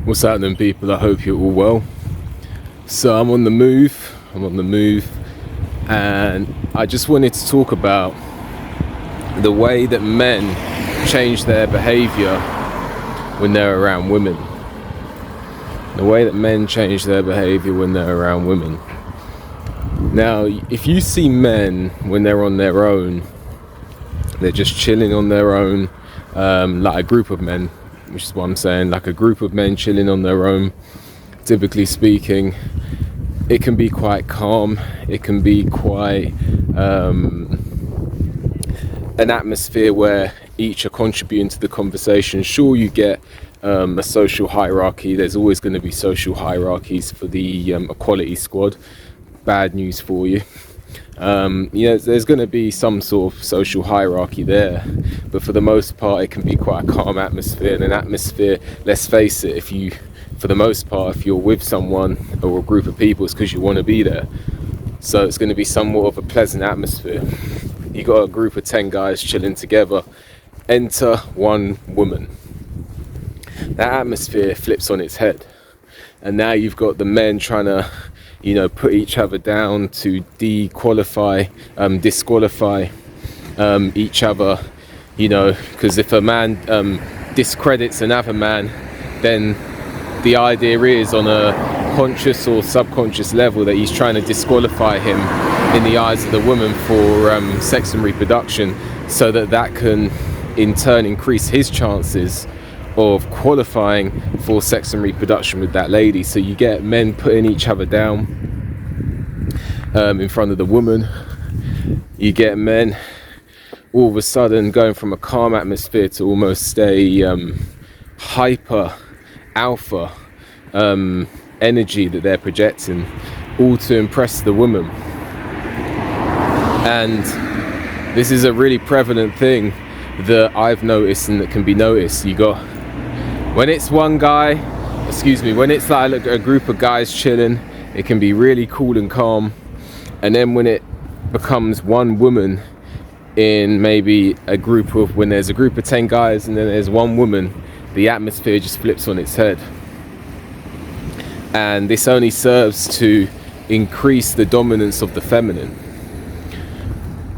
What's happening, people? I hope you're all well. So I'm on the move, and I just wanted to talk about the way that men change their behaviour when they're around women. The way that men change their behaviour when they're around women. Now, if you see men when they're on their own, they're just chilling on their own, like a group of men, which is what I'm saying, like a group of men chilling on their own, typically speaking, it can be quite calm, it can be quite an atmosphere where each are contributing to the conversation. Sure, you get a social hierarchy. There's always going to be social hierarchies for the equality squad. Bad news for you. There's going to be some sort of social hierarchy there, but for the most part it can be quite a calm atmosphere. And an atmosphere, let's face it, if you're with someone or a group of people, it's because you want to be there. So it's going to be somewhat of a pleasant atmosphere. You got a group of 10 guys chilling together, enter one woman. That atmosphere flips on its head, and now you've got the men trying to put each other down to disqualify each other, because if a man discredits another man, then the idea is on a conscious or subconscious level that he's trying to disqualify him in the eyes of the woman for sex and reproduction, so that can in turn increase his chances of qualifying for sex and reproduction with that lady. So you get men putting each other down in front of the woman. You get men all of a sudden going from a calm atmosphere to almost a hyper alpha energy that they're projecting, all to impress the woman. And this is a really prevalent thing that I've noticed and that can be noticed. When it's like a group of guys chilling, it can be really cool and calm. And then when it becomes one woman in maybe when there's a group of 10 guys and then there's one woman, the atmosphere just flips on its head. And this only serves to increase the dominance of the feminine.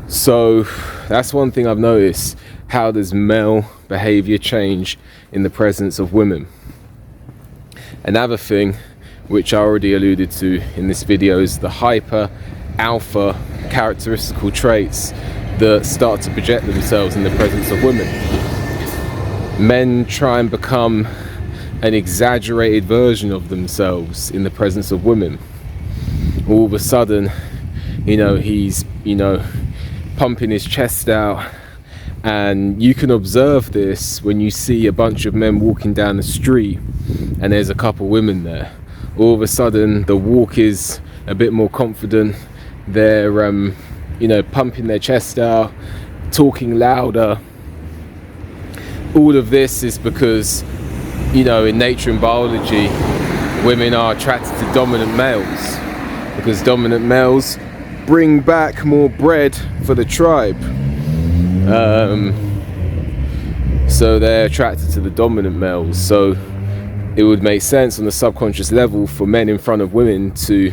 So that's one thing I've noticed. How does male behavior change in the presence of women? Another thing, which I already alluded to in this video, is the hyper alpha characteristical traits that start to project themselves in the presence of women. Men try and become an exaggerated version of themselves in the presence of women. All of a sudden, he's pumping his chest out. And you can observe this when you see a bunch of men walking down the street and there's a couple women there. All of a sudden the walk is a bit more confident. They're pumping their chest out, talking louder. All of this is because in nature and biology, women are attracted to dominant males, because dominant males bring back more bread for the tribe. So they're attracted to the dominant males. So it would make sense on the subconscious level for men in front of women to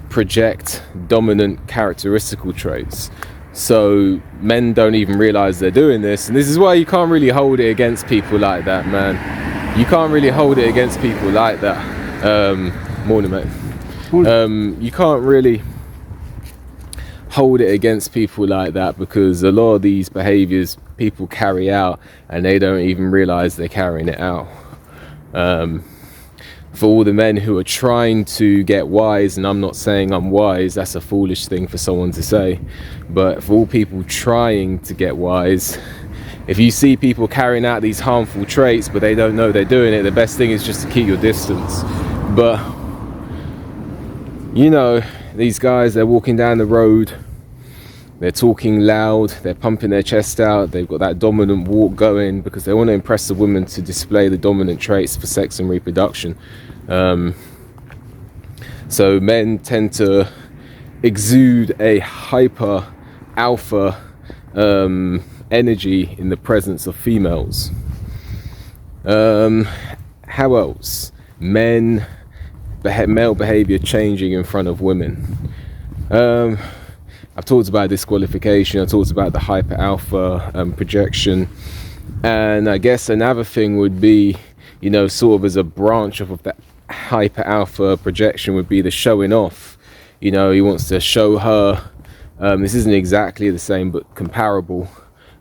project dominant characteristical traits. So men don't even realize they're doing this, and this is why you can't really hold it against people like that, man. You can't really hold it against people like that. Morning, mate. You can't really hold it against people like that, because a lot of these behaviors people carry out and they don't even realize they're carrying it out. For all the men who are trying to get wise, and I'm not saying I'm wise, that's a foolish thing for someone to say, but for all people trying to get wise, if you see people carrying out these harmful traits but they don't know they're doing it, the best thing is just to keep your distance. But these guys, they're walking down the road, they're talking loud, they're pumping their chest out, they've got that dominant walk going because they want to impress the women to display the dominant traits for sex and reproduction. So men tend to exude a hyper alpha energy in the presence of females. How else? male behavior changing in front of women. I've talked about disqualification, I talked about the hyper alpha projection, and I guess another thing would be, sort of as a branch of that hyper alpha projection, would be the showing off. He wants to show her. This isn't exactly the same, but comparable.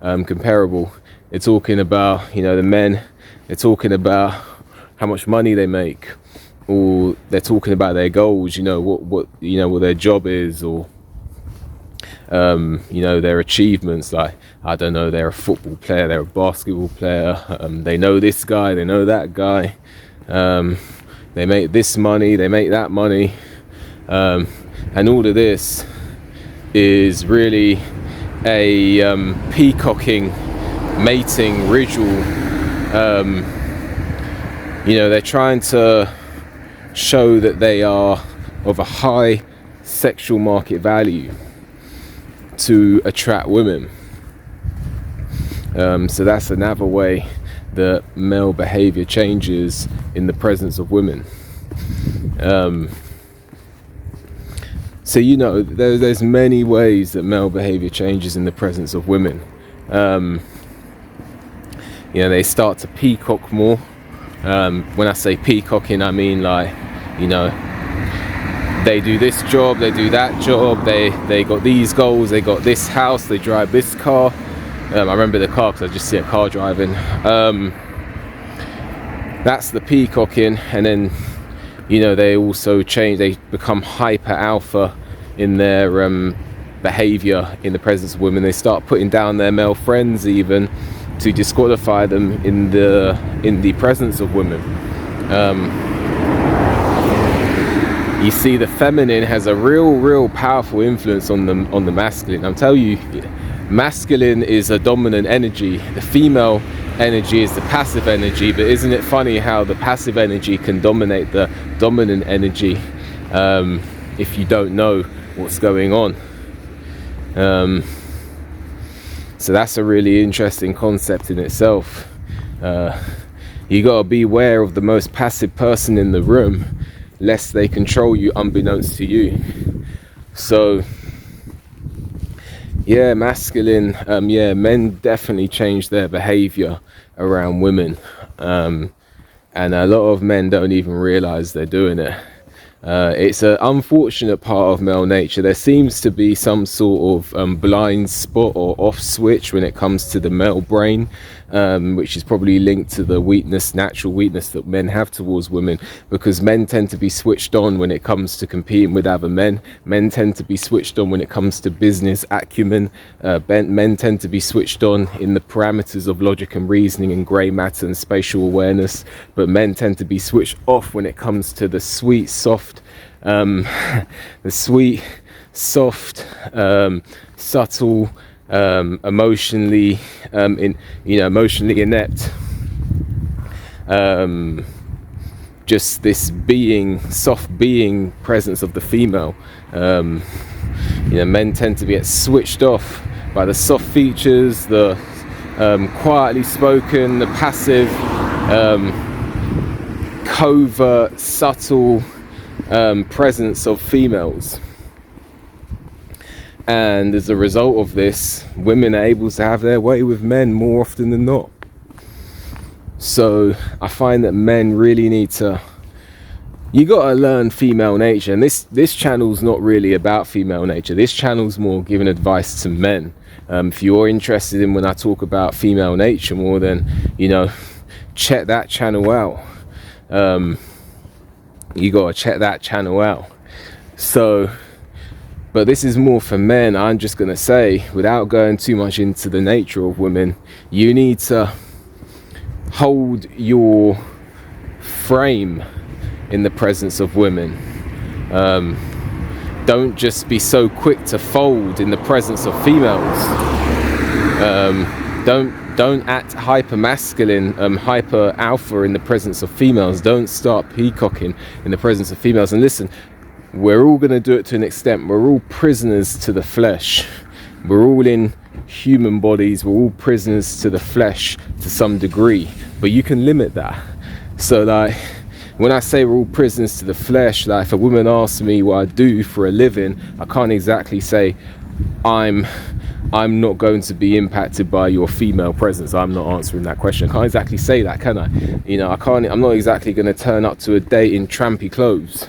They're talking about, the men, they're talking about how much money they make, or they're talking about their goals, what their job is, or their achievements, like, I don't know, they're a football player, they're a basketball player, they know this guy, they know that guy, they make this money, they make that money, and all of this is really a peacocking, mating ritual. They're trying to show that they are of a high sexual market value to attract women. So that's another way that male behavior changes in the presence of women. So there's many ways that male behavior changes in the presence of women. They start to peacock more. When I say peacocking, I mean they do this job, they do that job, they got these goals, they got this house, they drive this car. I remember the car because I just see a car driving. That's the peacocking, and then they also change, they become hyper alpha in their behavior in the presence of women. They start putting down their male friends even to disqualify them in the presence of women. You see, the feminine has a real powerful influence on the masculine. I'm telling you, masculine is a dominant energy. The female energy is the passive energy, but isn't it funny how the passive energy can dominate the dominant energy if you don't know what's going on? So that's a really interesting concept in itself. You gotta beware of the most passive person in the room, lest they control you unbeknownst to you. So masculine, men definitely change their behavior around women, and a lot of men don't even realize they're doing it. It's an unfortunate part of male nature. There seems to be some sort of blind spot or off switch when it comes to the male brain, which is probably linked to the natural weakness that men have towards women, because men tend to be switched on when it comes to competing with other men. Men tend to be switched on when it comes to business acumen. Men tend to be switched on in the parameters of logic and reasoning and grey matter and spatial awareness, but men tend to be switched off when it comes to the sweet, soft, subtle, emotionally inept, just this soft being presence of the female. Men tend to get switched off by the soft features, the quietly spoken, the passive, covert, subtle presence of females. And as a result of this, women are able to have their way with men more often than not. So I find that men really need to, you got to learn female nature. And this channel's not really about female nature. This channel's more giving advice to men. If you're interested in when I talk about female nature more, then check that channel out. You got to check that channel out. So, but this is more for men. I'm just going to say, without going too much into the nature of women, you need to hold your frame in the presence of women. Don't just be so quick to fold in the presence of females. Don't act hyper masculine, hyper alpha in the presence of females. Don't start peacocking in the presence of females. And listen, we're all going to do it to an extent. We're all prisoners to the flesh. We're all in human bodies. We're all prisoners to the flesh to some degree. But you can limit that. So when I say we're all prisoners to the flesh, like if a woman asks me what I do for a living, I can't exactly say I'm not going to be impacted by your female presence. I'm not answering that question. I can't exactly say that, can I? You know, I'm not exactly going to turn up to a date in trampy clothes.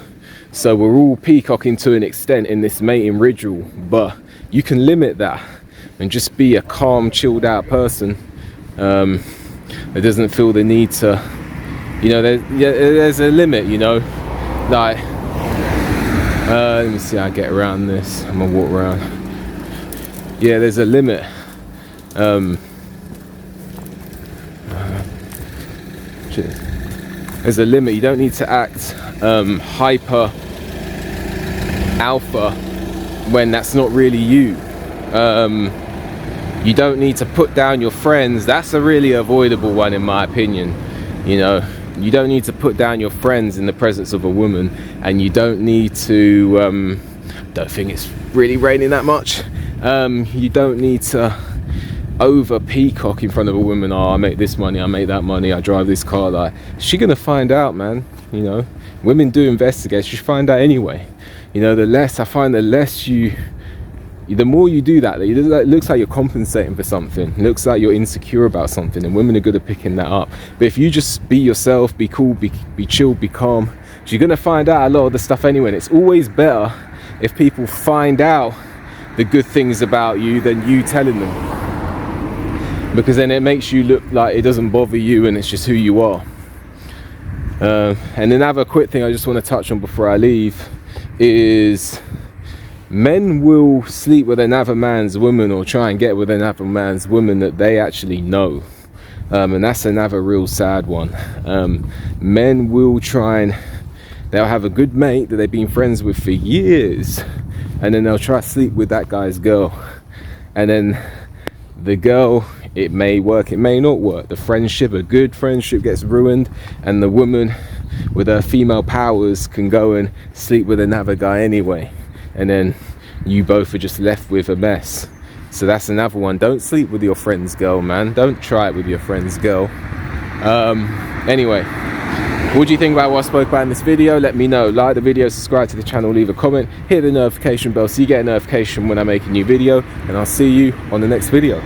So we're all peacocking to an extent in this mating ritual, but you can limit that and just be a calm, chilled out person that doesn't feel the need to, you know, there's a limit, you know, like let me see how I get around this. I'm gonna walk around. Yeah, there's a limit. There's a limit. You don't need to act hyper alpha when that's not really you. You don't need to put down your friends. That's a really avoidable one, in my opinion. You know, you don't need to put down your friends in the presence of a woman, and you don't need to don't think it's really raining that much. You don't need to over peacock in front of a woman. Oh, I make this money, I make that money, I drive this car. Like, she's gonna find out, man. You know, women do investigate. She find out anyway. You know, the more you do that, it looks like you're compensating for something. It looks like you're insecure about something, and women are good at picking that up. But if you just be yourself, be cool, be chill, be calm, you're gonna find out a lot of the stuff anyway. And it's always better if people find out the good things about you than you telling them, because then it makes you look like it doesn't bother you and it's just who you are. And another quick thing I just want to touch on before I leave is men will sleep with another man's woman or try and get with another man's woman that they actually know. And that's another real sad one. Men will they'll have a good mate that they've been friends with for years, and then they'll try to sleep with that guy's girl. And then the girl, it may work, it may not work. The friendship, a good friendship, gets ruined, and the woman with her female powers can go and sleep with another guy anyway. And then you both are just left with a mess. So that's another one. Don't sleep with your friend's girl, man. Don't try it with your friend's girl. Anyway, what do you think about what I spoke about in this video? Let me know. Like the video, subscribe to the channel, leave a comment, hit the notification bell so you get a notification when I make a new video, and I'll see you on the next video.